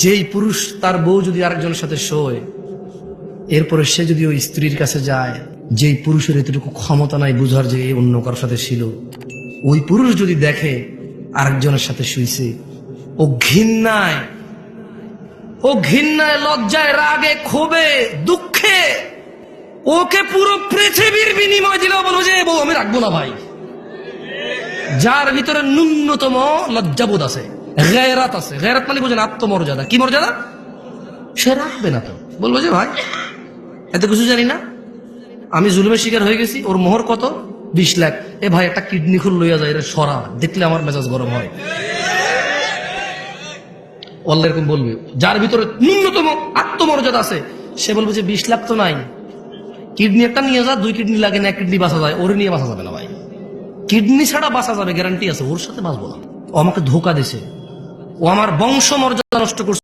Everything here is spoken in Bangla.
যেই পুরুষ তার বউ যদি আরেকজনের সাথে শোয়, এরপরে সে যদি ওই স্ত্রীর কাছে যায়, যেই পুরুষের এতটুকু ক্ষমতা নাই বুঝার যে অন্য কারোর সাথে ছিল, ওই পুরুষ যদি দেখে আরেকজনের সাথে শুইছে, ও ঘৃণায় লজ্জায় রাগে ক্ষোভে দুঃখে ওকে পুরো পৃথিবীর বিনিময় দিলেও বলবো যে বউ আমি রাখবো না ভাই। যার ভিতরে ন্যূনতম লজ্জাবোধ আছে, গয়রাত আছে, গয়রাত মানে বোঝেন আত্মমর্যাদা, কি মর্যাদা, সে রাখবে না। তো বলবো যে ভাই এত কিছু জানি না, আমি জুলুমের শিকার হয়ে গেছি, ওর মোহর কত 20 লাখ, এ ভাই একটা কিডনি খুল লইয়া যায়, এটা সরা, দেখলে আমার মেজাজ গরম হয়। আল্লাহ এরকম বলবে। যার ভিতরে ন্যূনতম আত্মমর্যাদা আছে সে বলবে যে 20 লাখ তো নাই, কিডনি একটা নিয়ে যা, 2 কিডনি লাগে না, 1 কিডনি বাঁচা যায়, ওরে নিয়ে বাঁচা যাবে না ভাই। কিডনি ছাড়া বাঁচা যাবে গ্যারান্টি আছে, ওর সাথে বাঁচবো না। ও আমাকে ধোকা দিছে, ও আমার বংশ মর্যাদা নষ্ট করছে।